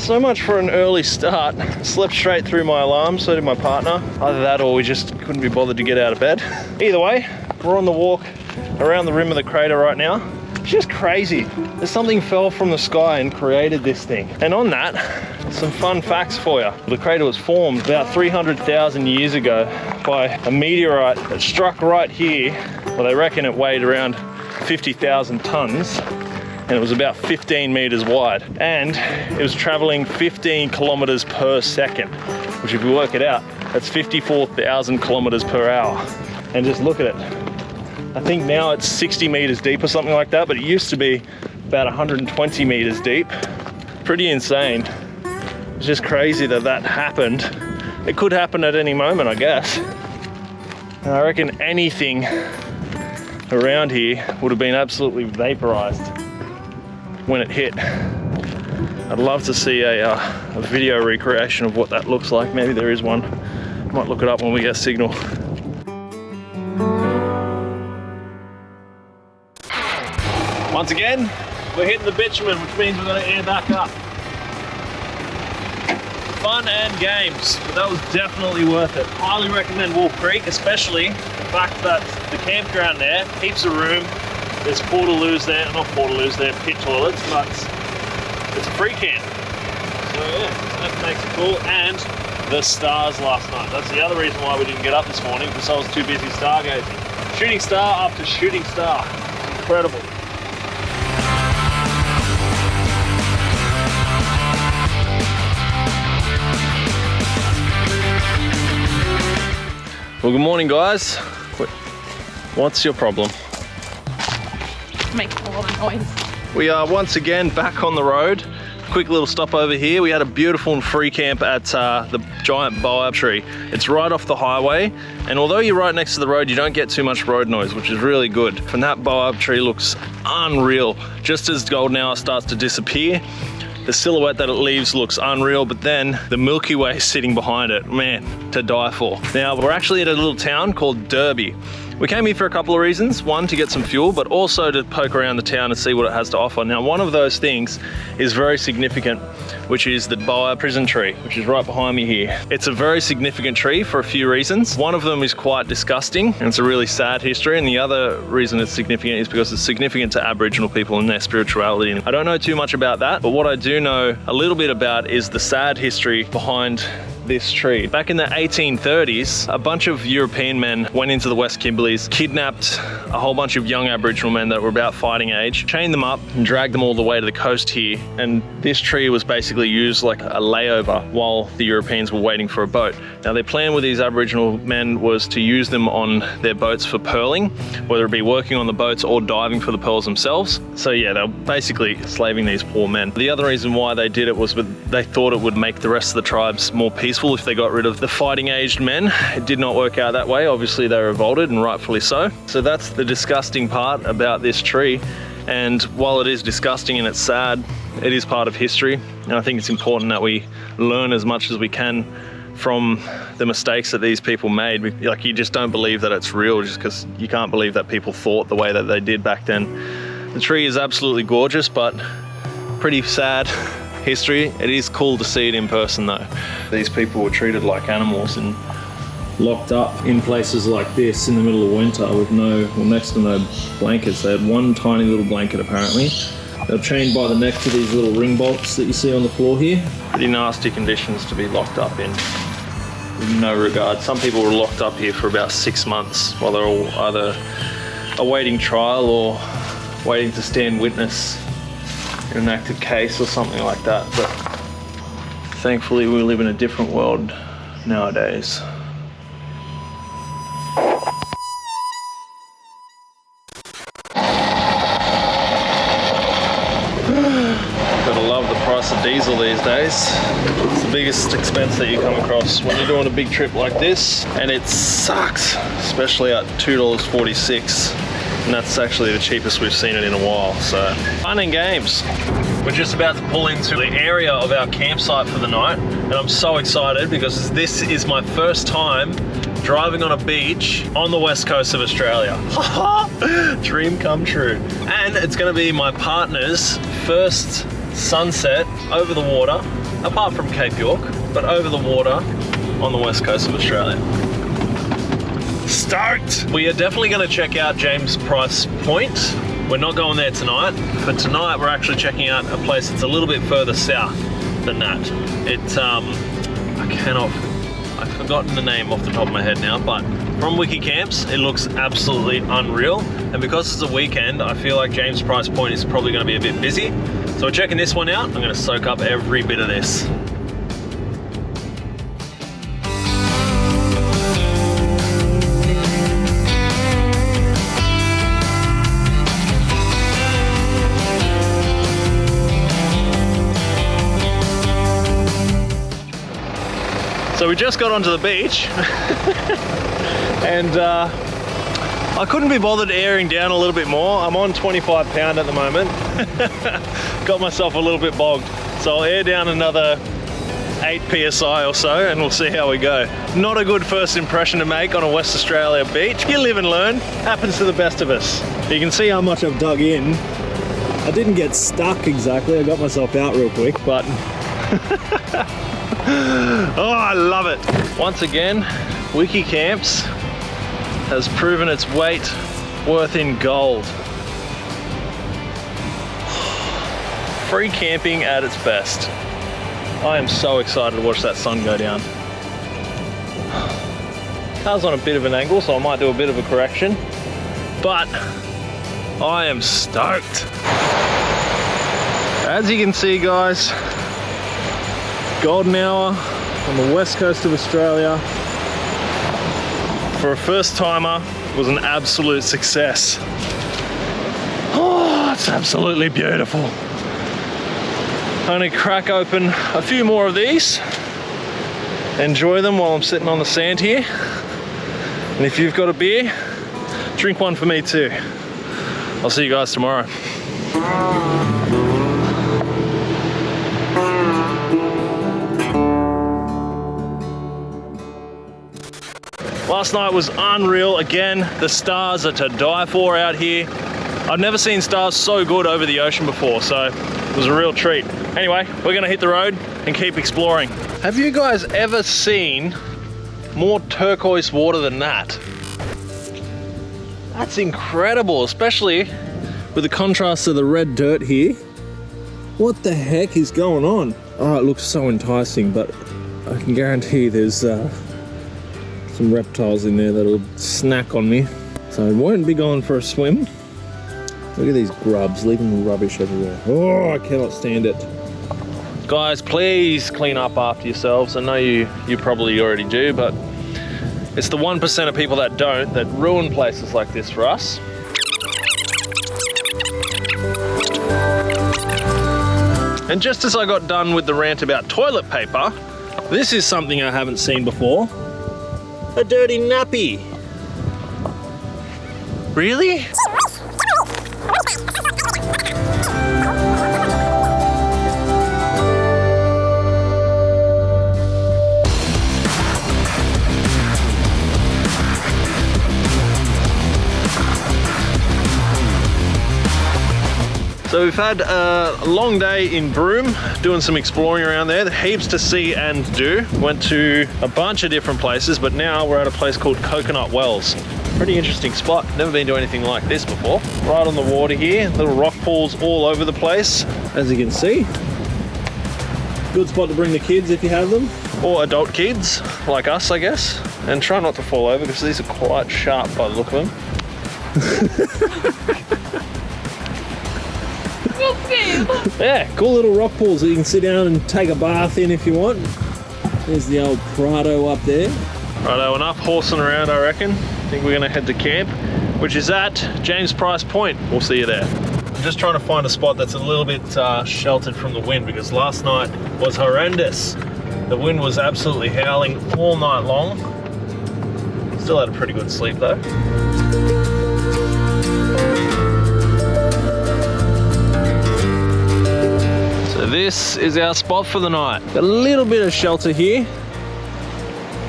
so much for an early start. Slept straight through my alarm, so did my partner. Either that or we just couldn't be bothered to get out of bed. Either way, we're on the walk around the rim of the crater right now. It's just crazy. There's something fell from the sky and created this thing. And on that, some fun facts for you. The crater was formed about 300,000 years ago by a meteorite that struck right here. Well, they reckon it weighed around 50,000 tons. And it was about 15 meters wide. And it was traveling 15 kilometers per second, which if you work it out, that's 54,000 kilometers per hour. And just look at it. I think now it's 60 meters deep or something like that, but it used to be about 120 meters deep. Pretty insane. It's just crazy that that happened. It could happen at any moment, I guess. And I reckon anything around here would have been absolutely vaporized when it hit. I'd love to see a video recreation of what that looks like. Maybe there is one. Might look it up when we get signal. Once again, we're hitting the bitumen, which means we're going to air back up. Fun and games, but that was definitely worth it. Highly recommend Wolf Creek, especially the fact that the campground there, heaps of room. There's portaloos there, not portaloos, they're pit toilets, but it's a free camp. So yeah, so that makes it cool. And the stars last night. That's the other reason why we didn't get up this morning, because I was too busy stargazing. Shooting star after shooting star. Incredible. Well, good morning, guys. What's your problem? Making a lot of noise. We are once again back on the road. Quick little stop over here. We had a beautiful and free camp at the giant baobab tree. It's right off the highway, and although you're right next to the road, you don't get too much road noise, which is really good. And that baobab tree looks unreal. Just as golden hour starts to disappear, the silhouette that it leaves looks unreal, but then the Milky Way sitting behind it, man, to die for. Now, we're actually at a little town called Derby. We came here for a couple of reasons. One, to get some fuel, but also to poke around the town and see what it has to offer. Now, one of those things is very significant, which is the baobab prison tree, which is right behind me here. It's a very significant tree for a few reasons. One of them is quite disgusting, and it's a really sad history, and the other reason it's significant is because it's significant to Aboriginal people and their spirituality. I don't know too much about that, but what I do know a little bit about is the sad history behind this tree. Back in the 1830s, a bunch of European men went into the West Kimberleys, kidnapped a whole bunch of young Aboriginal men that were about fighting age, chained them up and dragged them all the way to the coast here. And this tree was basically used like a layover while the Europeans were waiting for a boat. Now, their plan with these Aboriginal men was to use them on their boats for pearling, whether it be working on the boats or diving for the pearls themselves. So yeah, they were basically slaving these poor men. The other reason why they did it was they thought it would make the rest of the tribes more peaceful if they got rid of the fighting aged men. It did not work out that way. Obviously they revolted, and rightfully so. So that's the disgusting part about this tree. And while it is disgusting and it's sad, it is part of history. And I think it's important that we learn as much as we can from the mistakes that these people made. Like, you just don't believe that it's real just because you can't believe that people thought the way that they did back then. The tree is absolutely gorgeous, but pretty sad history. It is cool to see it in person though. These people were treated like animals and locked up in places like this in the middle of winter with next to no blankets. They had one tiny little blanket apparently. They were chained by the neck to these little ring bolts that you see on the floor here. Pretty nasty conditions to be locked up in. With no regard. Some people were locked up here for about 6 months while they're all either awaiting trial or waiting to stand witness in an active case or something like that. But thankfully we live in a different world nowadays. Gotta love the price of diesel these days. It's the biggest expense that you come across when you're doing a big trip like this, and it sucks, especially at $2.46. And that's actually the cheapest we've seen it in a while, so fun and games. We're just about to pull into the area of our campsite for the night, and I'm so excited because this is my first time driving on a beach on the west coast of Australia. Dream come true. And it's gonna be my partner's first sunset over the water apart from Cape York, but over the water on the west coast of Australia. Stoked! We are definitely going to check out James Price Point. We're not going there tonight. For tonight, we're actually checking out a place that's a little bit further south than that. It's, I've forgotten the name off the top of my head now, but from Wiki Camps, it looks absolutely unreal. And because it's a weekend, I feel like James Price Point is probably going to be a bit busy. So we're checking this one out. I'm going to soak up every bit of this. So we just got onto the beach and I couldn't be bothered airing down a little bit more. I'm on 25 pound at the moment. Got myself a little bit bogged. So I'll air down another 8 PSI or so and we'll see how we go. Not a good first impression to make on a West Australia beach. You live and learn. Happens to the best of us. You can see how much I've dug in. I didn't get stuck exactly. I got myself out real quick, but oh, I love it. Once again, Wiki Camps has proven its weight worth in gold. Free camping at its best. I am so excited to watch that sun go down. Car's on a bit of an angle, so I might do a bit of a correction, but I am stoked. As you can see, guys, golden hour on the west coast of Australia. For a first timer, it was an absolute success. Oh, it's absolutely beautiful. I'm gonna crack open a few more of these, enjoy them while I'm sitting on the sand here. And if you've got a beer, drink one for me too. I'll see you guys tomorrow. Last night was unreal. Again, the stars are to die for out here. I've never seen stars so good over the ocean before, so it was a real treat. Anyway, we're gonna hit the road and keep exploring. Have you guys ever seen more turquoise water than that? That's incredible, especially with the contrast to the red dirt here. What the heck is going on? Oh, it looks so enticing, but I can guarantee there's some reptiles in there that'll snack on me. So I won't be going for a swim. Look at these grubs leaving rubbish everywhere. Oh, I cannot stand it. Guys, please clean up after yourselves. I know you probably already do, but it's the 1% of people that don't that ruin places like this for us. And just as I got done with the rant about toilet paper, this is something I haven't seen before. A dirty nappy. Really? So we've had a long day in Broome, doing some exploring around there. Heaps to see and do. Went to a bunch of different places, but now we're at a place called Coconut Wells. Pretty interesting spot. Never been to anything like this before. Right on the water here, little rock pools all over the place, as you can see. Good spot to bring the kids if you have them, or adult kids like us, I guess. And try not to fall over because these are quite sharp by the look of them. Yeah, cool little rock pools that you can sit down and take a bath in if you want. There's the old Prado up there. Righto, enough horsing around, I reckon. I think we're gonna head to camp, which is at James Price Point. We'll see you there. I'm just trying to find a spot that's a little bit sheltered from the wind, because last night was horrendous. The wind was absolutely howling all night long. Still had a pretty good sleep though. So this is our spot for the night. A little bit of shelter here.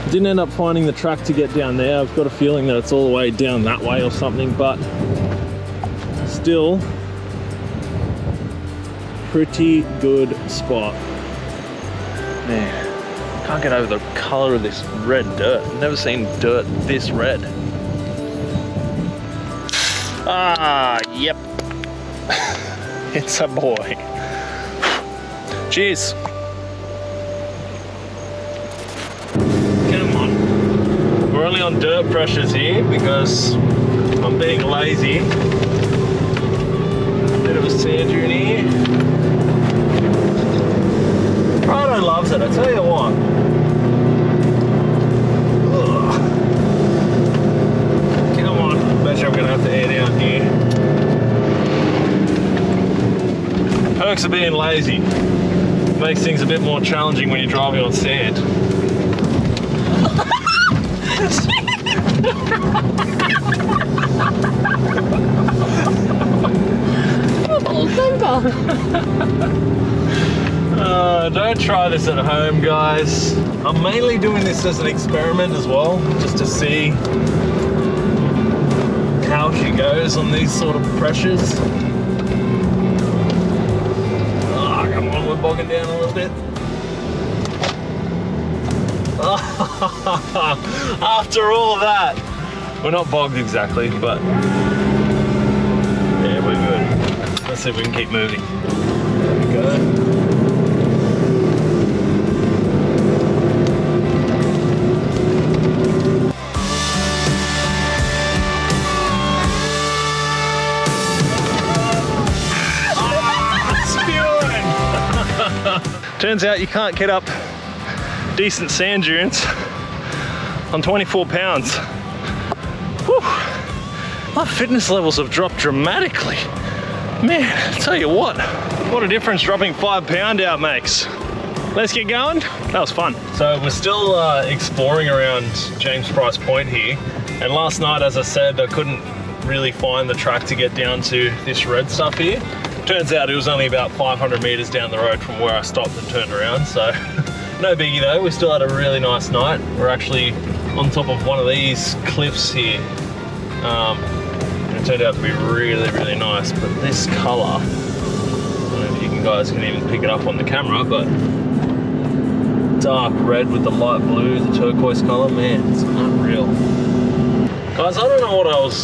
Didn't end up finding the track to get down there. I've got a feeling that it's all the way down that way or something, but still pretty good spot. Man, can't get over the color of this red dirt. I've never seen dirt this red. Ah, yep. It's a boy. Cheers. Come on. We're only on dirt pressures here because I'm being lazy. Bit of a sand dune here. Rido loves it, I tell you what. Ugh. Come on, bet you I'm gonna have to air down here. Perks of being lazy. Makes things a bit more challenging when you're driving on sand. Don't try this at home, guys. I'm mainly doing this as an experiment as well, just to see how she goes on these sort of pressures. Oh, come on, we're bogging down a little bit. After all that, we're not bogged exactly, but yeah, we're good. Let's see if we can keep moving. There we go. Turns out you can't get up decent sand dunes on 24 pounds. Whew. My fitness levels have dropped dramatically. Man, I tell you what a difference dropping 5 pounds out makes. Let's get going. That was fun. So we're still exploring around James Price Point here. And last night, as I said, I couldn't really find the track to get down to this red stuff here. Turns out it was only about 500 meters down the road from where I stopped and turned around, so no biggie though. We still had a really nice night. We're actually on top of one of these cliffs here. And it turned out to be really, really nice, but this color, I don't know if you guys can even pick it up on the camera, but dark red with the light blue, the turquoise color, man, it's unreal. Guys, I don't know what I was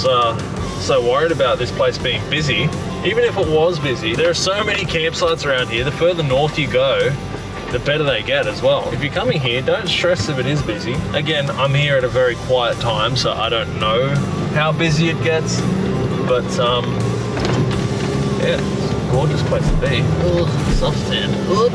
so worried about this place being busy. Even if it was busy, there are so many campsites around here. The further north you go, the better they get as well. If you're coming here, don't stress if it is busy. Again, I'm here at a very quiet time, so I don't know how busy it gets. But yeah, it's a gorgeous place to be. Ugh, soft sand. Ugh.